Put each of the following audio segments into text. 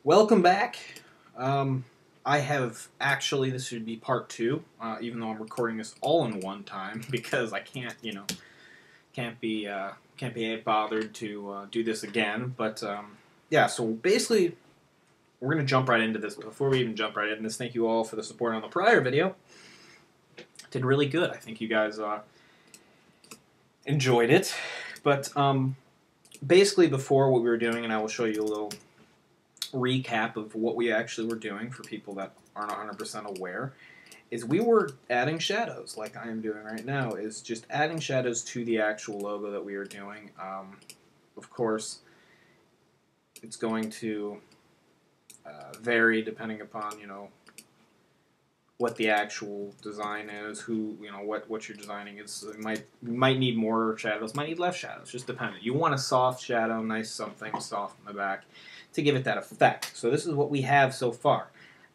Welcome back. I have actually, this should be part two, even though I'm recording this all in one time because I can't, can't be, can't be bothered to do this again. But yeah, so basically, we're gonna jump right into this. Before we even jump right into this, thank you all for the support on the prior video. Did really good. I think you guys enjoyed it. But basically, before what we were doing, and I will show you a little recap of what we actually were doing for people that aren't 100% aware, is we were adding shadows like I am doing right now, is just adding shadows to the actual logo that we are doing. Of course, it's going to vary depending upon, what the actual design is, what you're designing is. It might need more shadows, might need less shadows, just depending. You want a soft shadow, nice something soft in the back to give it that effect. So this is what we have so far.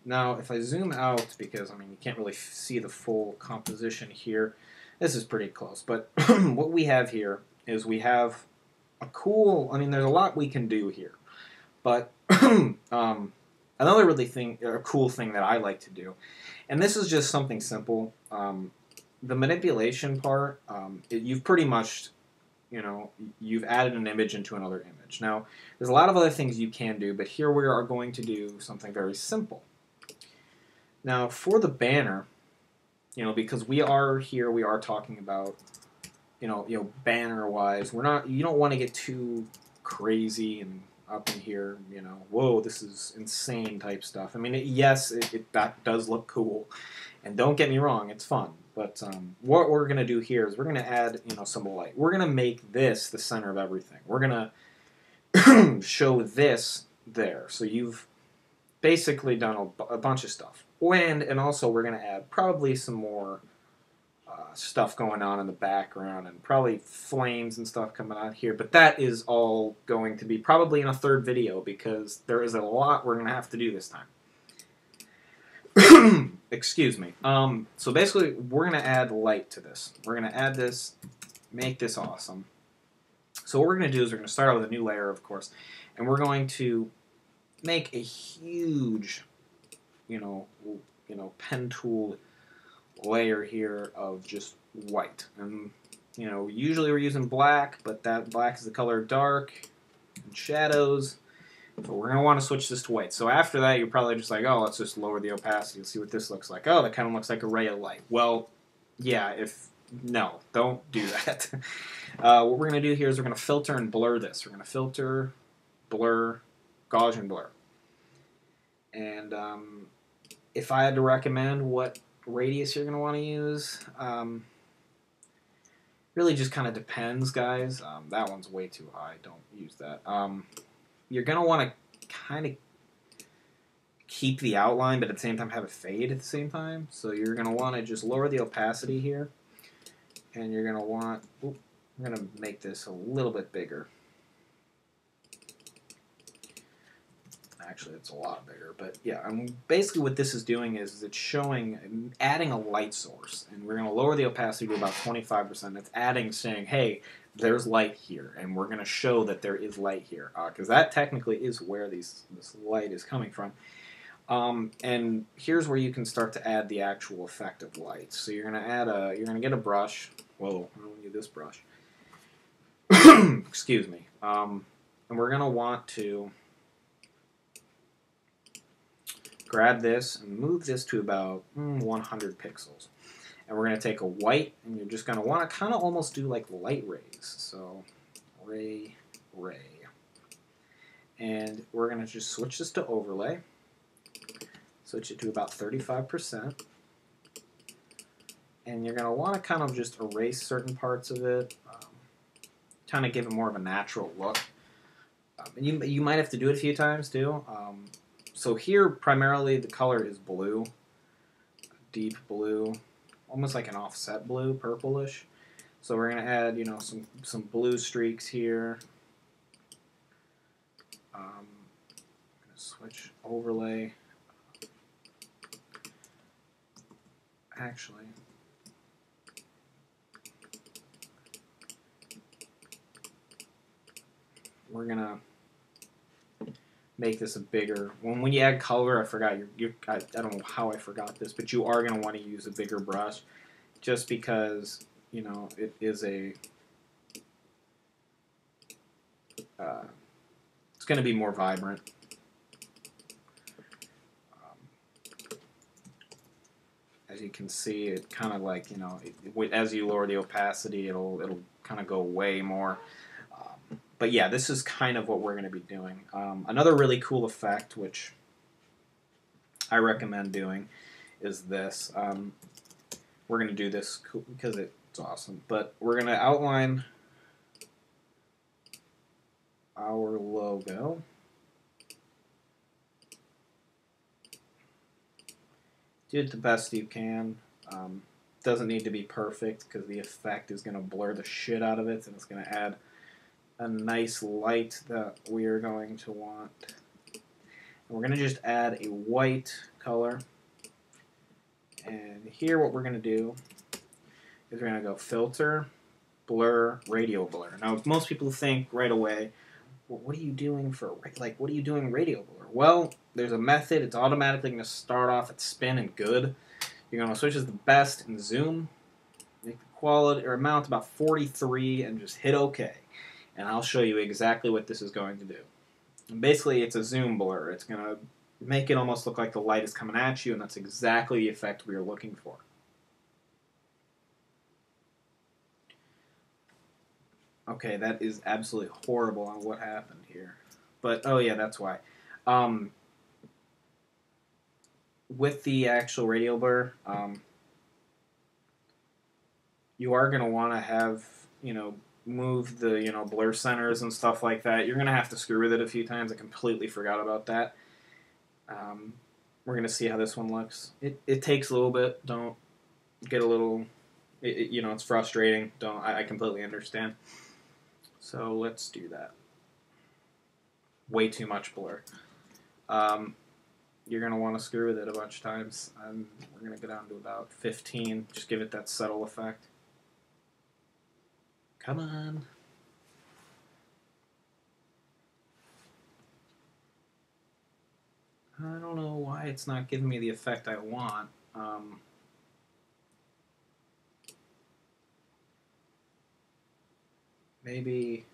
Now, if I zoom out, because you can't really see the full composition here, this is pretty close. But what we have here is we have a cool. There's a lot we can do here, but another cool thing that I like to do, and this is just something simple. The manipulation part, you've pretty much, you've added an image into another image. Now, there's a lot of other things you can do, but here we are going to do something very simple. Now, for the banner, because we are talking about, banner-wise, you don't want to get too crazy and up in here, whoa, this is insane type stuff. Yes, that does look cool, and don't get me wrong, it's fun. But what we're going to do here is we're going to add, some light. We're going to make this the center of everything. We're going to show this there. So you've basically done a bunch of stuff. And also we're going to add probably some more stuff going on in the background and probably flames and stuff coming out here. But that is all going to be probably in a third video because there is a lot we're going to have to do this time. Excuse me. So basically, we're going to add light to this. We're going to add this, make this awesome. So what we're going to do is we're going to start out with a new layer, of course, and we're going to make a huge, pen tool layer here of just white. And usually we're using black, but that black is the color dark and shadows. So we're going to want to switch this to white. So after that, you're probably just like, oh, let's just lower the opacity and see what this looks like. Oh, that kind of looks like a ray of light. Well, yeah, no, don't do that. What we're going to do here is we're going to filter and blur this. We're going to filter, blur, Gaussian blur. And if I had to recommend what radius you're going to want to use, really just kind of depends, guys. That one's way too high. Don't use that. You're going to want to kind of keep the outline, but at the same time have it fade at the same time. So you're going to want to just lower the opacity here. And you're going to want... I'm going to make this a little bit bigger. Actually, it's a lot bigger. But yeah, basically what this is doing is it's showing, adding a light source. And we're going to lower the opacity to about 25%. It's adding, saying, hey, there's light here, and we're going to show that there is light here, because that technically is where this light is coming from. And here's where you can start to add the actual effect of light. So you're going to get a brush. Whoa, I don't need this brush. Excuse me. And we're going to want to grab this and move this to about 100 pixels. And we're going to take a white, and you're just going to want to kind of almost do like light rays. So, ray. And we're going to just switch this to overlay. Switch it to about 35%. And you're going to want to kind of just erase certain parts of it. Kind of give it more of a natural look. You might have to do it a few times too. So here, primarily, the color is blue. Deep blue. Almost like an offset blue, purplish. So we're going to add, some blue streaks here. I'm going to switch overlay. Actually, we're going to make this a bigger. When you add color, I forgot. I don't know how I forgot this, but you are going to want to use a bigger brush, just because it is a. It's going to be more vibrant. As you can see, it kind of like as you lower the opacity, it'll kind of go way more. But yeah, this is kind of what we're going to be doing. Another really cool effect, which I recommend doing, is this. We're going to do this because it's awesome. But we're going to outline our logo. Do it the best you can. Doesn't need to be perfect because the effect is going to blur the shit out of it, and it's going to add a nice light that we are going to want. And we're going to just add a white color. And here what we're going to do is we're going to go filter, blur, radial blur. Now most people think right away, well, what are you doing what are you doing radial blur? Well, there's a method. It's automatically going to start off at spin and good. You're going to switch as the best and zoom. Make the quality or amount about 43 and just hit OK. And I'll show you exactly what this is going to do. And basically, it's a zoom blur. It's going to make it almost look like the light is coming at you, and that's exactly the effect we are looking for. Okay, that is absolutely horrible on what happened here. But, oh yeah, that's why. With the actual radial blur, you are going to want to have, move the, blur centers and stuff like that. You're going to have to screw with it a few times. I completely forgot about that. We're going to see how this one looks. It takes a little bit. Don't get a little, it's frustrating. I completely understand. So let's do that. Way too much blur. You're going to want to screw with it a bunch of times. We're going to go down to about 15. Just give it that subtle effect. Come on. I don't know why it's not giving me the effect I want. Maybe...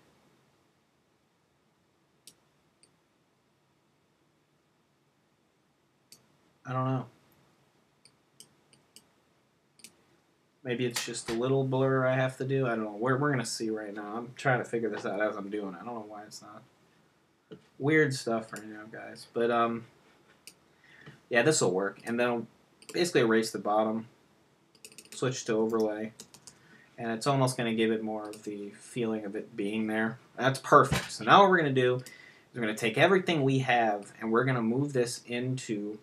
I don't know. Maybe it's just a little blur I have to do. I don't know. We're going to see right now. I'm trying to figure this out as I'm doing it. I don't know why it's not. Weird stuff right now, guys. But, yeah, this will work. And then I'll basically erase the bottom, switch to overlay, and it's almost going to give it more of the feeling of it being there. That's perfect. So now what we're going to do is we're going to take everything we have, and we're going to move this into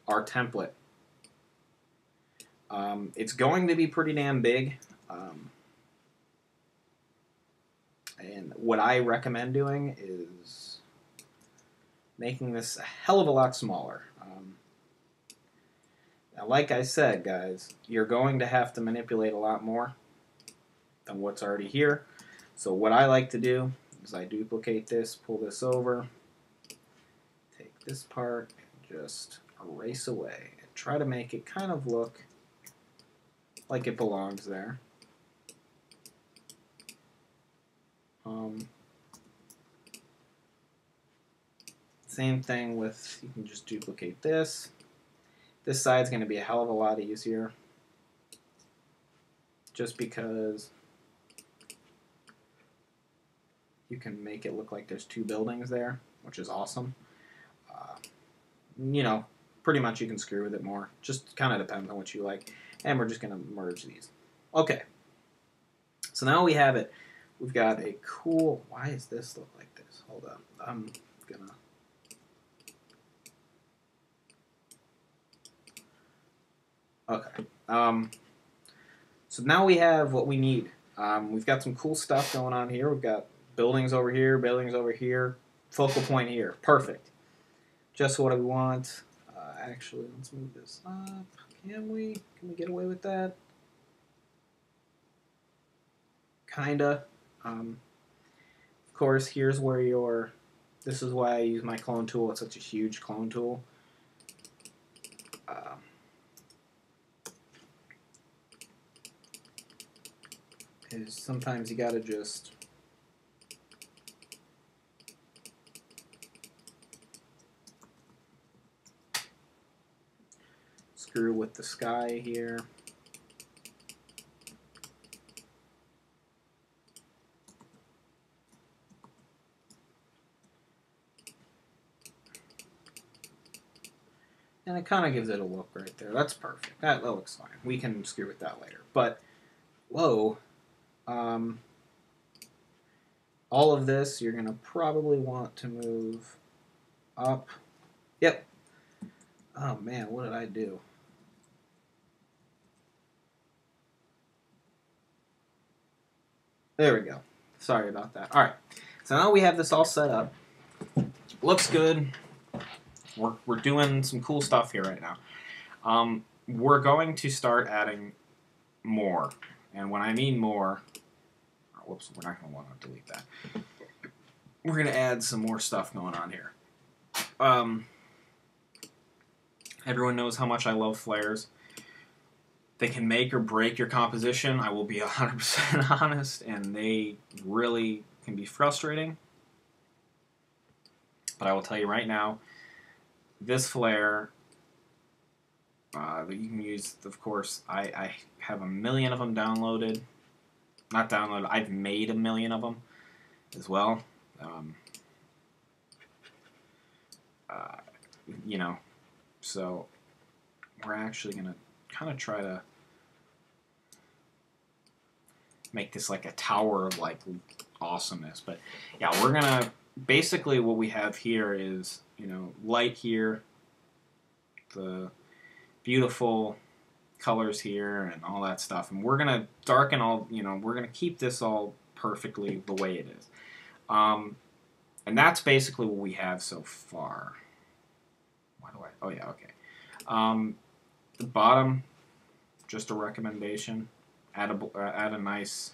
our template. It's going to be pretty damn big. And what I recommend doing is making this a hell of a lot smaller. Now, like I said, guys, you're going to have to manipulate a lot more than what's already here. So what I like to do is I duplicate this, pull this over, take this part, and just erase away. And try to make it kind of look like it belongs there. Same thing with, you can just duplicate this. This side's going to be a hell of a lot easier. Just because you can make it look like there's two buildings there, which is awesome. Pretty much you can screw with it more. Just kind of depends on what you like. And we're just going to merge these. Okay. So now we have it. We've got a cool... Why does this look like this? Hold up. I'm going to... Okay. So now we have what we need. We've got some cool stuff going on here. We've got buildings over here, focal point here. Perfect. Just what we want. Actually, let's move this up. Can we get away with that? Kinda. Of course, here's where your This is why I use my clone tool. It's such a huge clone tool. Because sometimes you gotta just screw with the sky here. And it kind of gives it a look right there. That's perfect. That looks fine. We can screw with that later. But, whoa. All of this, you're going to probably want to move up. Yep. Oh, man, what did I do? There we go. Sorry about that. All right. So now we have this all set up. Looks good. We're doing some cool stuff here right now. We're going to start adding more. And when I mean more, whoops, we're not going to want to delete that. We're going to add some more stuff going on here. Everyone knows how much I love flares. They can make or break your composition. I will be 100% honest, and they really can be frustrating. But I will tell you right now, this flare that you can use, of course, I have a million of them downloaded. Not downloaded, I've made a million of them as well. You know, so we're actually going to kind of try to make this like a tower of like awesomeness. But yeah, we're going to, basically what we have here is, you know, light here, the beautiful colors here and all that stuff. And we're going to darken all, you know, we're going to keep this all perfectly the way it is. And that's basically what we have so far. Why do I, oh yeah, okay. The bottom, just a recommendation. Add a nice,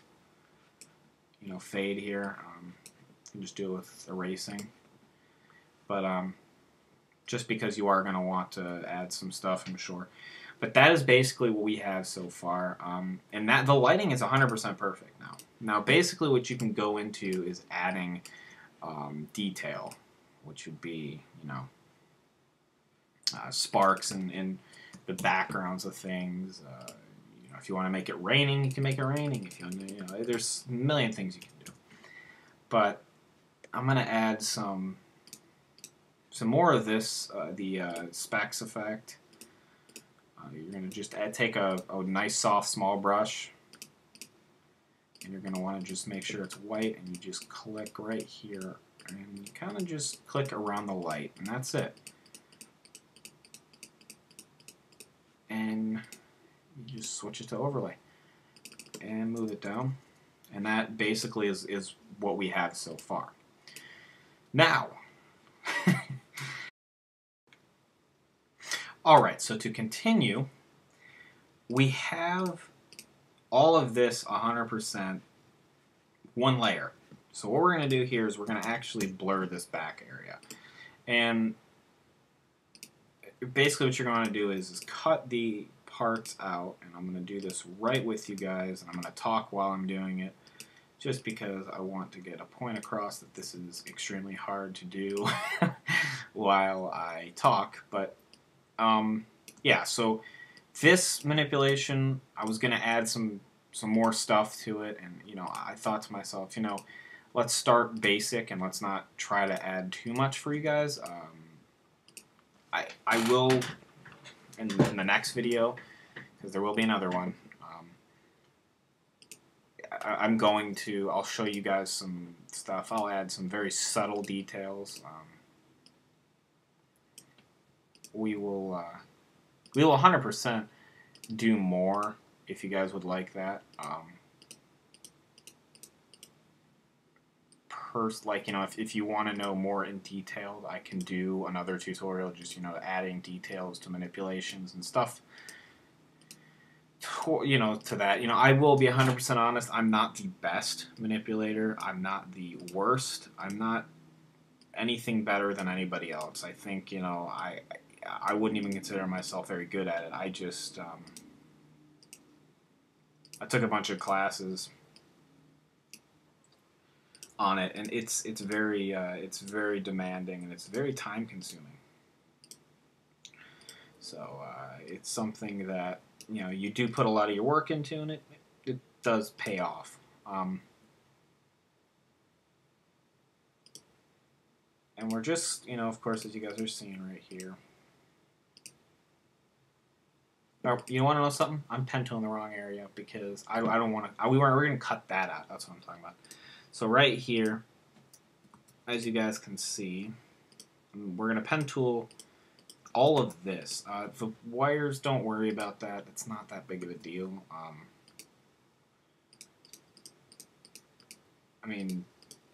you know, fade here. You can just do it with erasing. But just because you are going to want to add some stuff, I'm sure. But that is basically what we have so far. And that the lighting is 100% perfect now. Now, basically what you can go into is adding detail, which would be, you know, sparks in the backgrounds of things. You know, if you want to make it raining, you can make it raining. If you know, there's a million things you can do. But I'm gonna add some more of this, the Specs effect. You're gonna just take a nice soft small brush, and you're gonna want to just make sure it's white, and you just click right here, and you kind of just click around the light, and that's it. And you just switch it to overlay and move it down, and that basically is what we have so far. Now, alright, so to continue, we have all of this 100% one layer. So what we're going to do here is we're going to actually blur this back area. And basically what you're going to do is cut the parts out, and I'm going to do this right with you guys, and I'm going to talk while I'm doing it, just because I want to get a point across that this is extremely hard to do while I talk. But yeah, so this manipulation, I was going to add some more stuff to it, and you know, I thought to myself, you know, let's start basic and let's not try to add too much for you guys. I will in the next video, because there will be another one. I'll show you guys some stuff. I'll add some very subtle details. We will 100% do more if you guys would like that. Like, you know, if you want to know more in detail, I can do another tutorial, just, you know, adding details to manipulations and stuff. You know, to that, you know, I will be 100% honest. I'm not the best manipulator. I'm not the worst. I'm not anything better than anybody else. I think, you know, I wouldn't even consider myself very good at it. I just I took a bunch of classes on it, and it's very demanding, and it's very time consuming. So it's something that, you know, you do put a lot of your work into, and it does pay off. And we're just, you know, of course, as you guys are seeing right here. Now, you want to know something? I'm pen tooling the wrong area because I don't want to. We're going to cut that out. That's what I'm talking about. So right here, as you guys can see, we're going to pen tool all of this. The wires, don't worry about that. It's not that big of a deal. I mean,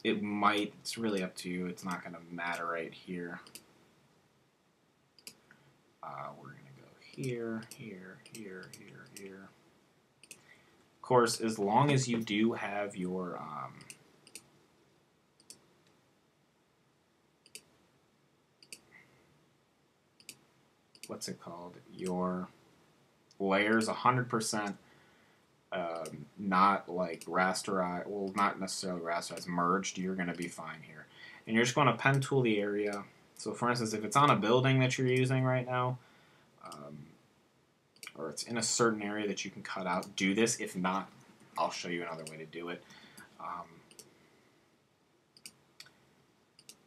it might. It's really up to you. It's not going to matter right here. We're going to go here, here, here, here, here. Of course, as long as you do have your what's it called? Your layers 100%. Not like rasterized, well, not necessarily rasterized, merged, you're going to be fine here. And you're just going to pen tool the area. So for instance, if it's on a building that you're using right now, or it's in a certain area that you can cut out, do this. If not, I'll show you another way to do it.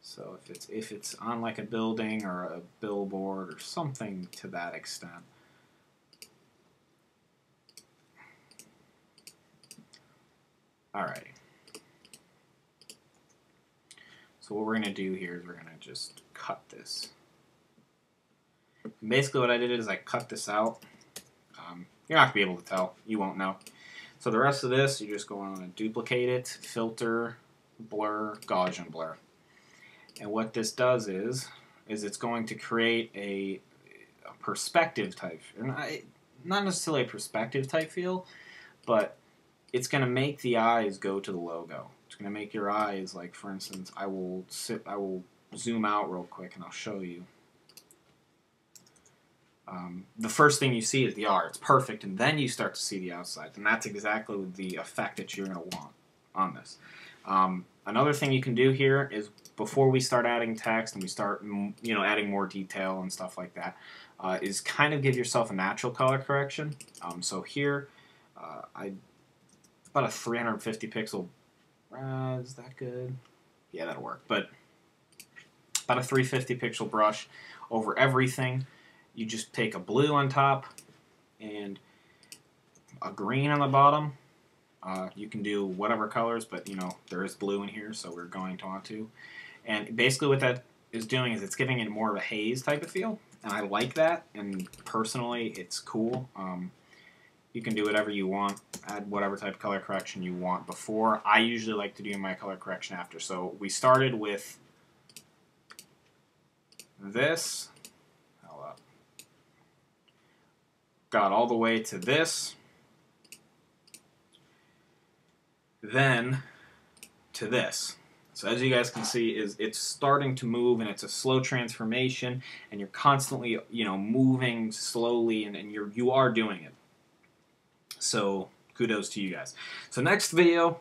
So if it's on like a building or a billboard or something to that extent, alrighty. So what we're going to do here is we're going to just cut this. And basically what I did is I cut this out. You're not going to be able to tell. You won't know. So the rest of this, you're just going to duplicate it, filter, blur, Gaussian blur. And what this does is it's going to create a perspective type, not necessarily a perspective type feel, but it's going to make the eyes go to the logo. It's going to make your eyes, like for instance, I will zoom out real quick and I'll show you. The first thing you see is the R. It's perfect, and then you start to see the outside, and that's exactly the effect that you're going to want on this. Another thing you can do here is before we start adding text and we start, you know, adding more detail and stuff like that, is kind of give yourself a natural color correction. So here, about a 350 pixel. Is that good? Yeah, that'll work. But about a 350 pixel brush over everything. You just take a blue on top and a green on the bottom. You can do whatever colors, but you know there is blue in here, so we're going to want to. And basically what that is doing is it's giving it more of a haze type of feel, and I like that, and personally it's cool. You can do whatever you want, add whatever type of color correction you want before. I usually like to do my color correction after. So we started with this, got all the way to this, then to this. So as you guys can see, it's starting to move, and it's a slow transformation, and you're constantly, you know, moving slowly, and you are doing it. So kudos to you guys. So next video,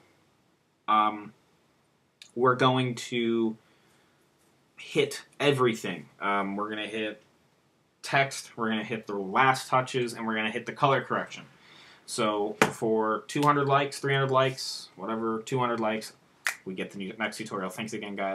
we're going to hit everything. We're going to hit text, we're going to hit the last touches, and we're going to hit the color correction. So for 200 likes, 300 likes, whatever, 200 likes, we get the next tutorial. Thanks again, guys.